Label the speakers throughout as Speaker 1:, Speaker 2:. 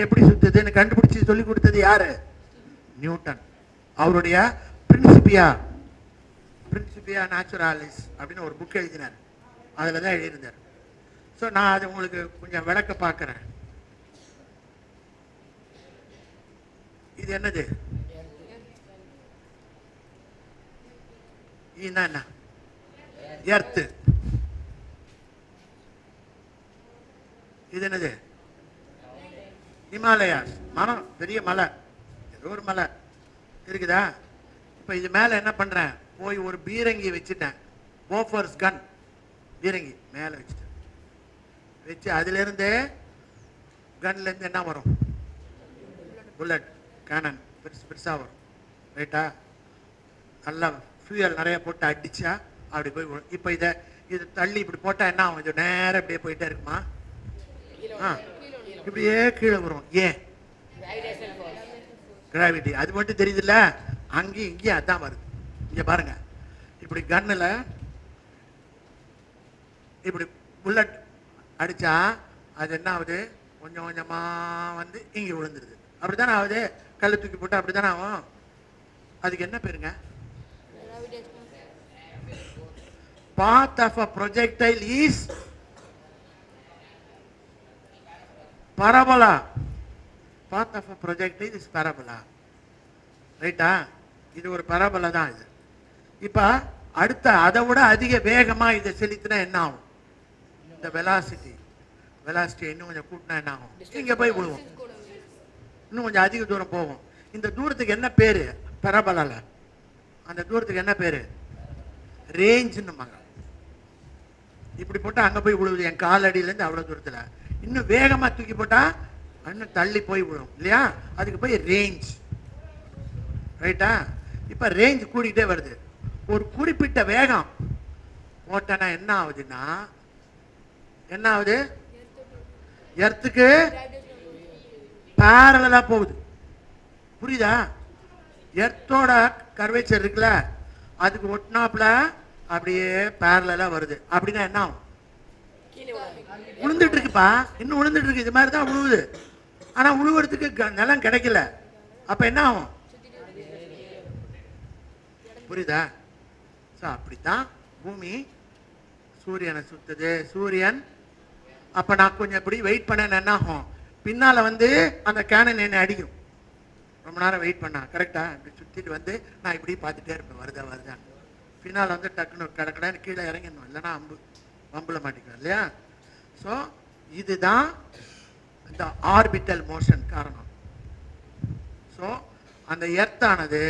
Speaker 1: எப்படி சுத்துதுன்னு கண்டுபிடிச்சு சொல்லி கொடுத்தது யாரு? நியூட்டன். அவருடைய பிரின்சிபியா நேச்சுராலிஸ் அப்படின்னு ஒரு புக் எழுதினார். அதில் தான் எழுதியிருந்தார். ஸோ நான் அது உங்களுக்கு கொஞ்சம் விளக்க பார்க்குறேன். இது என்னது? என்ன? எர்த்து. இது என்னது? ஹிமாலயாஸ். மரம், பெரிய மலை, ஏதோ ஒரு மலை இருக்குதா? இப்போ இது மேலே என்ன பண்ணுறேன்? போய் ஒரு பீரங்கி வச்சுட்டேன். போஃபர்ஸ் கன் பீரங்கி மேலே வச்சுட்டேன். வச்சு அதுலேருந்து கன்லேருந்து என்ன வரும்? புல்லட், கேனன் பெருசாக வரும். ரைட்டா? நல்லா ஃபியூயல் நிறைய போட்டு அடிச்சா அப்படி போய் விடும். இப்போ இது தள்ளி இப்படி போட்டால் என்ன ஆகும்? இது நேரம் இப்படியே போயிட்டே இருக்குமா? இப்படியே கீழே வரும். ஏன்? கிராவிட்டி. அது மட்டும் தெரியுதுல்ல, அங்கேயும் இங்கேயும் அதான் வருது. இங்க பாருங்க, இப்படி கன்னில் இப்படி புல்லட் அடிச்சா அது என்ன ஆகுது? கொஞ்சம் கொஞ்சமா வந்து இங்கே விழுந்துருது. அப்படித்தானே ஆகுது? கல் தூக்கி போட்டு அப்படித்தானே ஆகும். அதுக்கு என்ன பேருங்க? Path of a projectile is parabola. Path of a projectile is parabola. ரைட்டா? இது ஒரு பரபோலா தான் இது. இப்ப அடுத்த அதை விட அதிக வேகமா இதை செலுத்தினா என்ன ஆகும்? இந்த வெலாசிட்டி இன்னும் கொஞ்சம் கூட்டினா என்ன ஆகும்? இங்க போய் விழுவோம். இன்னும் கொஞ்சம் அதிக தூரம் போகும். இந்த தூரத்துக்கு என்ன பேரு? பரபோலால அந்த தூரத்துக்கு என்ன பேரு? ரேஞ்சுன்னு. இப்படி போட்டா அங்க போய் விழுவுது. என் காலடியில இருந்து அவ்வளவு தூரத்துல. இன்னும் வேகமா தூக்கி போட்டா இன்னும் தள்ளி போய் விழும் இல்லையா? அதுக்கு போய் ரேஞ்ச். ரைட்டா? இப்ப ரேஞ்ச் கூடிக்கிட்டே வருது. ஒரு குறிப்பிட்ட வேகம் போட்டனா என்ன ஆகுதுன்னா, என்ன ஆகுது? எர்த்துக்கு பேரலா போகுது. புரியுதா? எர்த்தோட கர்வேச்சர் இருக்குல்ல, அதுக்கு ஒட்டினாப்புல அப்படியே பேரலா வருது. அப்படின்னா என்ன ஆகும்? விழுந்துட்டு இருக்குப்பா, இன்னும் விழுந்துட்டு இருக்கு. இது மாதிரி தான் விழுவுது. ஆனா விழுவுறதுக்கு நிலம் கிடைக்கல. அப்ப என்ன ஆகும்? புரியுதா? அப்படித்தான் பூமி சூரியனை சுத்துது. சூரியன் அப்ப நான் கொஞ்சம் இப்படி வெயிட் பண்ண என்ன ஆகும்? பின்னால வந்து அந்த கேனன் என்ன அடிக்கும். ரொம்ப நேரம் வெயிட் பண்ணா கரெக்டா இப்படி சுத்திட்டு வந்து நான் இப்படி பார்த்துட்டே இருப்பேன், வருதா. பின்னால் வந்து டக்குன்னு கடற்கடன்னு கீழே இறங்கிடணும், இல்லைன்னா வம்புல மாட்டிக்கணும் இல்லையா? ஸோ இதுதான் இந்த ஆர்பிட்டல் மோஷன் காரணம். ஸோ அந்த எர்த்தானது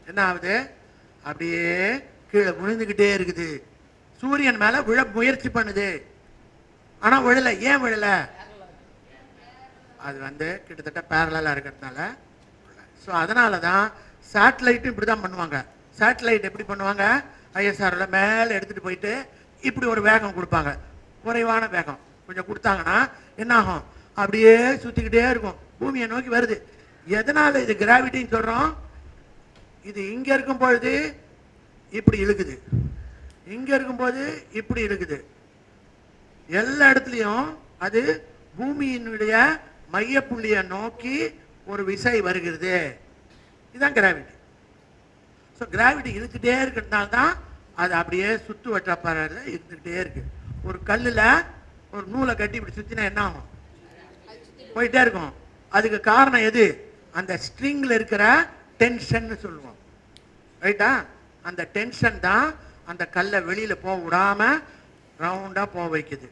Speaker 1: என்ன ஆகுது? அப்படியே கீழே விழுந்துகிட்டே இருக்குது. சூரியன் மேல விழ முயற்சி பண்ணுது, ஆனா விழல. ஏன் விழல? அது வந்து கிட்டத்தட்ட பேரலா இருக்கிறதுனால. ஸோ அதனாலதான் சேட்டலைட்டும் இப்படிதான் பண்ணுவாங்க. சேட்டலைட் எப்படி பண்ணுவாங்க? ஐஎஸ்ஆர்ல மேல எடுத்துட்டு போயிட்டு இப்படி ஒரு வேகம் கொடுப்பாங்க. குறைவான வேகம் கொஞ்சம் கொடுத்தாங்கன்னா என்ன ஆகும்? அப்படியே சுத்திக்கிட்டே இருக்கும், பூமியை நோக்கி வருது. எதனால இது கிராவிட்டின்னு சொல்றோம்? இது இங்க இருக்கும் பொழுது இப்படி இழுக்குது, இங்க இருக்கும்போது இப்படி இழுக்குது. எல்லா இடத்துலையும் அது பூமியினுடைய மைய புள்ளியை நோக்கி ஒரு விசை வருகிறது. இதுதான் கிராவிட்டி. ஸோ கிராவிட்டி இழுத்துட்டே இருக்கிறதுனால தான் அது அப்படியே சுத்து வட்டப்பாறையில இருந்துகிட்டே இருக்கு. ஒரு கல்லுல ஒரு நூலை கட்டி இப்படி சுத்தினா என்ன ஆகும்? போயிட்டே இருக்கும். அதுக்கு காரணம் எது? அந்த ஸ்ட்ரிங்ல இருக்கிற டென்ஷன் சொல்லுவோம். ரைட்டா? அந்த டென்ஷன் தான் அந்த கல்லை வெளியில போக விடாம ரவுண்டா போக வைக்குது,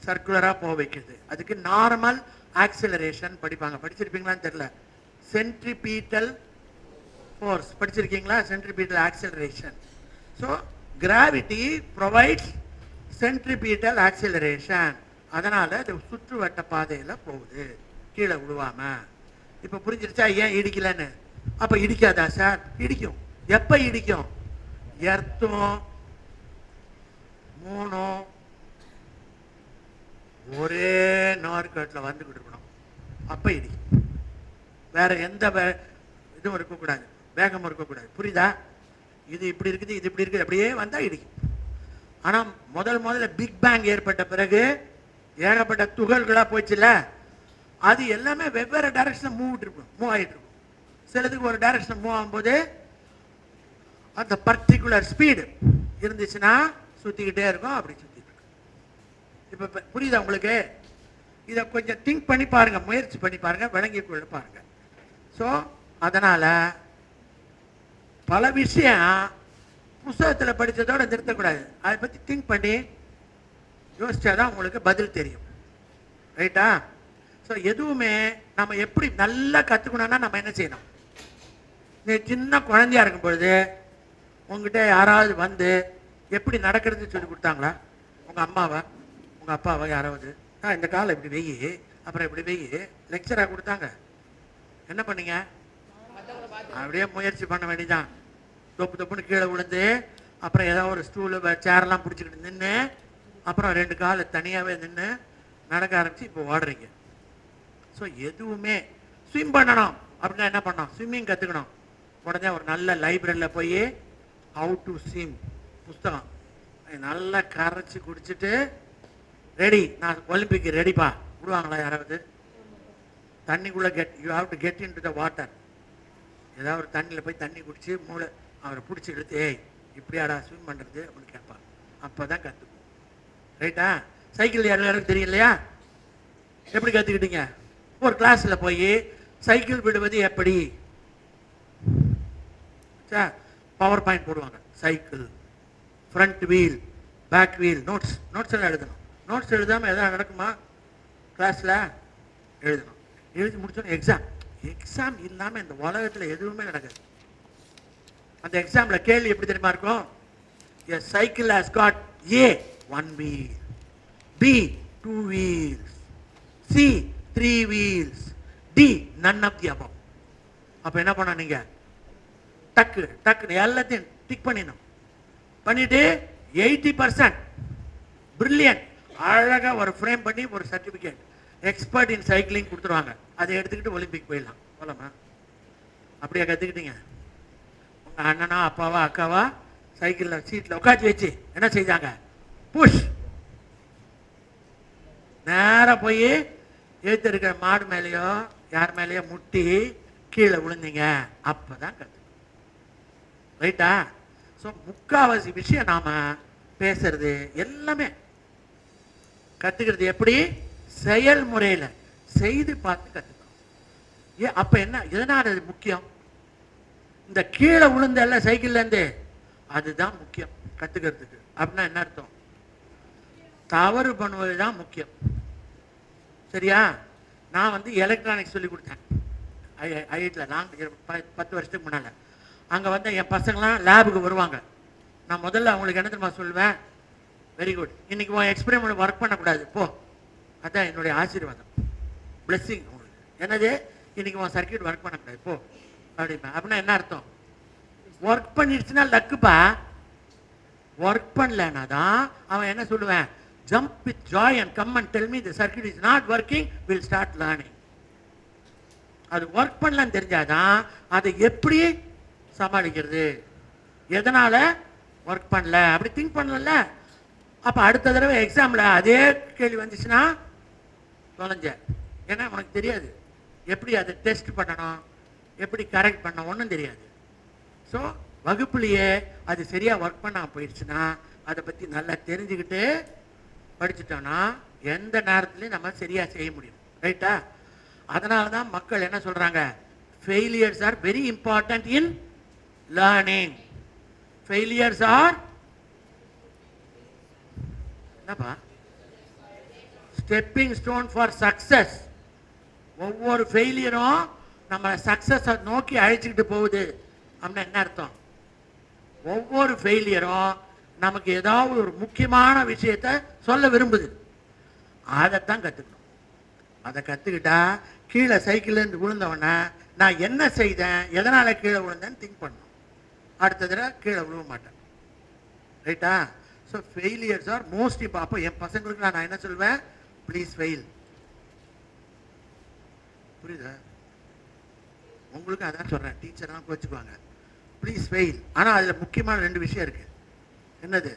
Speaker 1: சர்க்குலரா போக வைக்குது. அதுக்கு நார்மல் ஆக்சிலரேஷன் படிப்பாங்க. படிச்சிருப்பீங்களான்னு தெரியல. சென்ட்ரிபீட்டல் ஃபோர்ஸ் படிச்சிருக்கீங்களா? Centripetal acceleration. So gravity provides centripetal acceleration. அதனால அது சுற்று வட்ட பாதையில போகுது, கீழே விழுவாம. இப்ப புரிஞ்சிருச்சா ஏன் இடிக்கலன்னு? அப்ப இடிக்காதா சார்? இடிக்கும். எப்ப இடிக்கும்? எர்த்தும் மூணும் ஒரே நார்கட்ல வந்துகிட்டு இருக்கணும், அப்ப இடிக்கும். வேற எந்த இதுவும் இருக்கக்கூடாது, வேகமும் இருக்கக்கூடாது. புரியுதா? இது இப்படி இருக்குது, இது இப்படி இருக்குது, அப்படியே வந்தா இடிக்கும். ஆனா முதல்ல பிக் பேங் ஏற்பட்ட பிறகு ஏகப்பட்ட துகள்களா போச்சுல, அது எல்லாமே வெவ்வேறு டைரக்ஷனில் மூவ் ஆகிட்டு இருக்கும். சிலதுக்கு ஒரு டைரக்ஷன் மூவ் ஆகும்போது அந்த பர்டிகுலர் ஸ்பீடு இருந்துச்சுன்னா சுற்றிக்கிட்டே இருக்கும், அப்படி சுற்றிட்டு இருக்கும். இப்போ புரியுதா உங்களுக்கு? இதை கொஞ்சம் திங்க் பண்ணி பாருங்கள், முயற்சி பண்ணி பாருங்கள், விளங்கி கொள்ள பாருங்கள். ஸோ அதனால் பல விஷயம் புஸ்தகத்தில் படித்ததோடு நிறுத்தக்கூடாது. அதை பற்றி திங்க் பண்ணி யோசிச்சாதான் உங்களுக்கு பதில் தெரியும். ரைட்டா? ஸோ எதுவுமே நம்ம எப்படி நல்லா கற்றுக்கணும்னா நம்ம என்ன செய்யணும்? நீ சின்ன குழந்தையா இருக்கும் பொழுது உங்ககிட்ட யாராவது வந்து எப்படி நடக்கிறது சொல்லி கொடுத்தாங்களா? உங்கள் அம்மாவை உங்கள் அப்பாவை யாராவது இந்த காலை இப்படி வெயி அப்புறம் இப்படி வெயி லெக்சராக கொடுத்தாங்க? என்ன பண்ணீங்க? அப்படியே முயற்சி பண்ண வேண்டியதான். தொப்பு தொப்புன்னு கீழே விழுந்து அப்புறம் ஏதாவது ஒரு ஸ்டூலு சேர்லாம் பிடிச்சிக்கிட்டு நின்று அப்புறம் 2 காலை தனியாகவே நின்று நடக்க ஆரம்பித்து இப்போ ஓடுறீங்க. ஸோ எதுவுமே ஸ்விம் பண்ணணும் அப்படின்னா என்ன பண்ணோம்? ஸ்விம்மிங் கற்றுக்கணும். உடனே ஒரு நல்ல லைப்ரரியில் போய் ஹவு டு ஸ்விம் புஸ்தகம் நல்லா கரைச்சி குடிச்சிட்டு ரெடி, நான் ஒலிம்பிக் ரெடிப்பா விடுவாங்களா யாராவது? தண்ணிக்குள்ளே you have to get in to the water. ஏதாவது ஒரு தண்ணியில் போய் தண்ணி குடிச்சு மூளை அவரை பிடிச்சி எடுத்து ஏய் இப்படியாடா ஸ்விம் பண்ணுறது அப்படின்னு கேட்பான். அப்போ தான் கற்றுக்கும். ரைட்டா? சைக்கிள் எல்லாருக்கும் தெரியும் இல்லையா? எப்படி கற்றுக்கிட்டீங்க? ஒரு கிளாஸில் போய் சைக்கிள் விடுவது எப்படி பவர் பாயிண்ட் போடுவாங்க. Cycle front wheel back wheel notes எல்லாம் எழுதணும். நோட்ஸ் எழுதாமல் எதாவது நடக்குமா? கிளாஸில் எழுதணும். எழுதி முடிச்சோன்னு எக்ஸாம் இல்லாமல் இந்த உலகத்தில் எதுவுமே நடக்காது. அந்த எக்ஸாமில் கேள்வி எப்படி தெரியுமா இருக்கும்? A cycle has got A 1 wheel, B 2 wheels, C 3 wheels, D none of the above. அப்போ என்ன பண்ண நீங்க? டக்கு எல்லாத்தையும் டிக் பண்ணிட்டு 80% பிரில்லியன்ட் அழகா ஒரு ஃப்ரேம் பண்ணி ஒரு சர்டிபிகேட் எக்ஸ்பர்ட் இன் சைக்கிளிங் கொடுத்துருவாங்க. அதை எடுத்துக்கிட்டு ஒலிம்பிக் போயிடலாம். போலாமா? அப்படியே கற்றுக்கிட்டீங்க? உங்கள் அண்ணனா அப்பாவா அக்காவா சைக்கிளில் சீட்டில் உட்காந்து வச்சு என்ன செஞ்சாங்க? புஷ் நேராக போய் ஏற்று இருக்கிற மாடு மேலேயோ யார் மேலேயோ முட்டி கீழே விழுந்தீங்க. அப்போ தான் கற்றுக்கணும். ரைட்டா? ஸோ முக்காவாசி விஷயம் நாம் பேசுறது எல்லாமே கற்றுக்கிறது எப்படி? செயல்முறையில் செய்து பார்த்து கற்றுக்கணும். அப்போ என்ன எதனால் அது முக்கியம்? இந்த கீழே விழுந்தல்ல சைக்கிள்லேருந்து, அதுதான் முக்கியம் கற்றுக்கிறதுக்கு. அப்படின்னா என்ன அர்த்தம்? தவறு பண்ணுவது தான் முக்கியம். சரியா? நான் வந்து எலக்ட்ரானிக்ஸ் சொல்லி கொடுத்தேன் ஐஐடியில். நான் 10 வருஷத்துக்கு முன்னால் அங்கே வந்து என் பசங்களாம் லேபுக்கு வருவாங்க. நான் முதல்ல அவங்களுக்கு என்ன தெரியுமா சொல்லுவேன்? வெரி குட், இன்னைக்கு உன் எக்ஸ்பெரிமெண்ட் ஒர்க் பண்ணக்கூடாது போ. அதான் என்னுடைய ஆசீர்வாதம், பிளெஸ்ஸிங் உங்களுக்கு. என்னது? இன்னைக்கு உன் சர்க்கியூட் ஒர்க் பண்ணக்கூடாது போ அப்படிப்பேன். அப்படின்னா என்ன அர்த்தம்? ஒர்க் பண்ணிடுச்சுன்னா லக்குப்பா. ஒர்க் பண்ணலன்னா தான் அவன் என்ன சொல்லுவேன்? Jump with Joy and come and tell me the circuit is not working, will start learning. அது ஒர்க் பண்ணலன்னு தெரிஞ்சாதான் அதை எப்படி சமாளிக்கிறது, எதனால ஒர்க் பண்ணல அப்படி திங்க் பண்ணல. அப்போ அடுத்த தடவை எக்ஸாமில் அதே கேள்வி வந்துச்சுன்னா தொலைஞ்ச. ஏன்னா உனக்கு தெரியாது எப்படி அதை டெஸ்ட் பண்ணணும், எப்படி கரெக்ட் பண்ண, ஒன்றும் தெரியாது. ஸோ வகுப்புலையே அது சரியாக ஒர்க் பண்ணாமல் போயிடுச்சுன்னா அதை பற்றி நல்லா தெரிஞ்சுக்கிட்டு படிச்சுட்டோன்னா எந்த நேரத்துலையும் நம்ம சரியாக செய்ய முடியும். ரைட்டா? அதனால தான் மக்கள் என்ன சொல்கிறாங்க? Failures are very important in learning. Failures are என்னப்பா? Stepping stone for success. ஒவ்வொரு ஃபெயிலியரும் நம்ம சக்சஸை நோக்கி அழைச்சிக்கிட்டு போகுது. அப்படின்னா என்ன அர்த்தம்? ஒவ்வொரு ஃபெயிலியரும் நமக்கு ஏதாவது ஒரு முக்கியமான விஷயத்தை சொல்ல விரும்புது. அதைத்தான் கற்றுக்கணும். அதை கற்றுக்கிட்டா கீழே சைக்கிள்லேருந்து விழுந்தவொடனே நான் என்ன செய்தேன், எதனால் கீழே விழுந்தேன்னு திங்க் பண்ணணும். அடுத்த தடவை கீழே விழுவ மாட்டேன். ரைட்டா? ஸோ ஃபெயிலியர்ஸ் ஆர் மோஸ்ட் இப்போ. அப்போ என் பசங்களுக்கு நான் என்ன சொல்வேன்? Please fail. புரியுதா? உங்களுக்கு அதான் சொல்கிறேன், டீச்சர்லாம் கோச்சுக்குவாங்க. Please fail. ஆனால் அதில் முக்கியமான 2 விஷயம் இருக்குது. என்னது?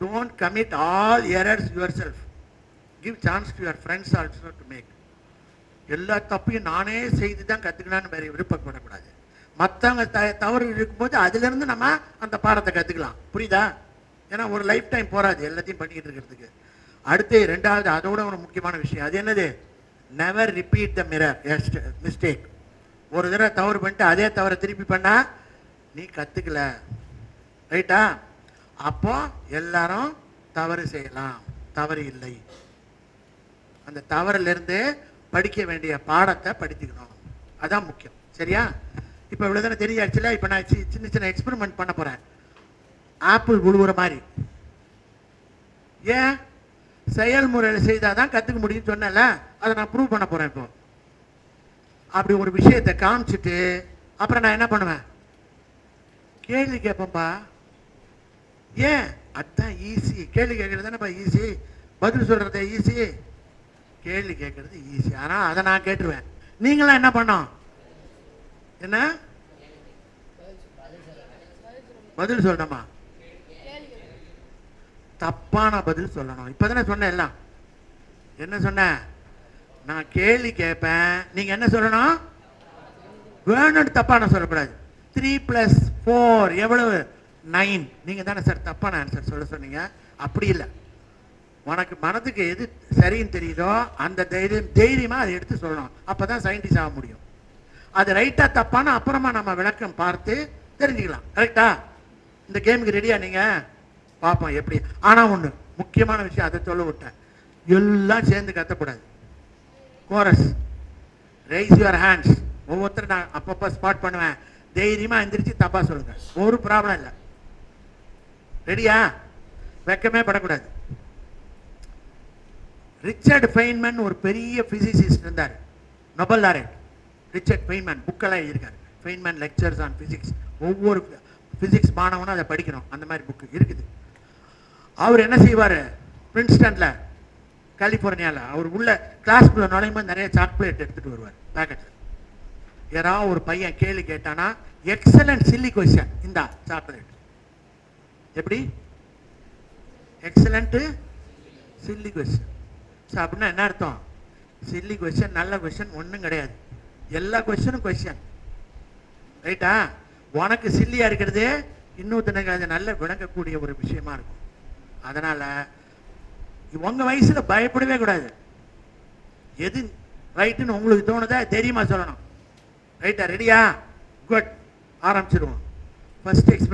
Speaker 1: Don't commit all errors yourself. Give chance to your friends also to make. எல்லா தப்பையும் நானே செய்து தான் கற்றுக்கலான்னு வேற விருப்பப்படக்கூடாது. மற்றவங்க தவறு இருக்கும்போது அதுலேருந்து நம்ம அந்த பாடத்தை கற்றுக்கலாம். புரியுதா? ஏன்னா ஒரு லைஃப் டைம் போகாது எல்லாத்தையும் பண்ணிக்கிட்டு இருக்கிறதுக்கு. அடுத்து ரெண்டாவது அதோட ஒரு முக்கியமான விஷயம், அது என்னது? Never repeat the mistake. ஒரு தடவை தவறு பண்ணிட்டு அதே தவறை திருப்பி பண்ணா நீ கற்றுக்கல. ரைட்டா? அப்போ எல்லாரும் தவறு செய்யலாம், தவறு இல்லை. அந்த தவறிலிருந்து படிக்க வேண்டிய பாடத்தை படித்துக்கணும், அதான் முக்கியம். சரியா? இப்போ இவ்வளோ தானே தெரியாச்சுல. இப்போ நான் சின்ன சின்ன எக்ஸ்பெரிமெண்ட் பண்ண போகிறேன். ஆப்பிள் உழுவுற மாதிரி. ஏன்? செயல்முறையில் செய்தால் தான் கற்றுக்க முடியும்னு சொன்னல, அதை நான் ப்ரூவ் பண்ண போகிறேன். இப்போ அப்படி ஒரு விஷயத்தை காமிச்சிட்டு அப்புறம் நான் என்ன பண்ணுவேன்? கேள்வி கேட்பேன்ப்பா. ஏன்? அதுதான் ஈஸி. கேள்வி கேட்கறது தானேப்பா ஈஸி, பதில் சொல்றது ஈஸி, கேள்வி கேட்கறது ஈஸி. ஆனால் அதை நான் கேட்டுருவேன். நீங்களாம் என்ன பண்ணோம்? என்ன பதில் சொல்லணுமா? தப்பான பதில் சொல்லணும். இப்பதானே சொன்னேன் எல்லாம். என்ன சொன்ன? நான் கேள்வி கேட்பேன், நீங்க என்ன சொல்லணும்? வேணும்னு தப்பான சொல்லக்கூடாது. 3 + 4 எவ்வளவு? 9. நீங்க தானே சார் தப்பான ஆன்சர் சொல்ல சொன்னீங்க. அப்படி இல்லை, உனக்கு மனதுக்கு எது சரின்னு தெரியுதோ அந்த தைரியமா அதை எடுத்து சொல்லணும். அப்பதான் சயின்டிஸ்ட் ஆக முடியும். அது ரைட்டா தப்பான அப்புறமா நம்ம விளக்கம் பார்த்து தெரிஞ்சுக்கலாம். கரெக்டா? இந்த கேமுக்கு ரெடியா நீங்க? பார்ப்போம் எப்படி. ஆனா ஒண்ணு முக்கியமான விஷயம், அதை சொல்ல விட்டேன். எல்லாம் சேர்ந்து கத்தக்கூடாது. Chorus, raise your hands. ஒவ்வொருத்தரும் நான் அப்பப்போ ஸ்பாட் பண்ணுவேன். தைரியமா எந்திரிச்சு தப்பா சொல்லுங்க, ஒரு ப்ராப்ளம் இல்லை. ரெடியா? வெக்கமே படக்கூடாது. ரிச்சர்ட் ஃபெய்ன்மேன் ஒரு பெரிய பிசிசிஸ்ட் இருந்தார், நொபல் லாரேட். ரிச்சர்ட் ஃபெய்ன்மேன் புக்கெல்லாம் எழுதியிருக்காரு. Feynman lectures on physics. ஒவ்வொரு பிசிக்ஸ் மாணவனும் அதை படிக்கணும். அந்த மாதிரி புக்கு இருக்குது. அவர் என்ன செய்வார்? பிரின்ஸ்டன்ல, கலிபோர்னியாவில் அவர் உள்ள கிளாஸ்க்குள்ள நுழையும் போது நிறைய சாக்லேட் எடுத்துட்டு வருவார் பேக்கெட்டில். யாராவது ஒரு பையன் கேள்வி கேட்டானா, எக்ஸலன்ட் சில்லி கொஸ்டின், இந்த சாக்லேட். எப்படி? Excellent chilli question. ஸோ அப்படின்னா என்ன அர்த்தம்? சில்லி கொஸ்டின் நல்ல கொஸ்டின் ஒன்றும் கிடையாது. எல்லா கொஸ்டினும் கொஸ்டின். ரைட்டா? உனக்கு சில்லியா இருக்கிறது இன்னொருத்தனுக்கு அது நல்ல விளங்கக்கூடிய ஒரு விஷயமா இருக்கும். அதனால உங்க வயசுல பயப்படவே கூடாது. எது ரைட்டுன்னு உங்களுக்கு தோணுதா தைரியமா சொல்லணும். ரைட்டா? ரெடியா? குட். ஆரம்பிச்சிருவோம். First experiment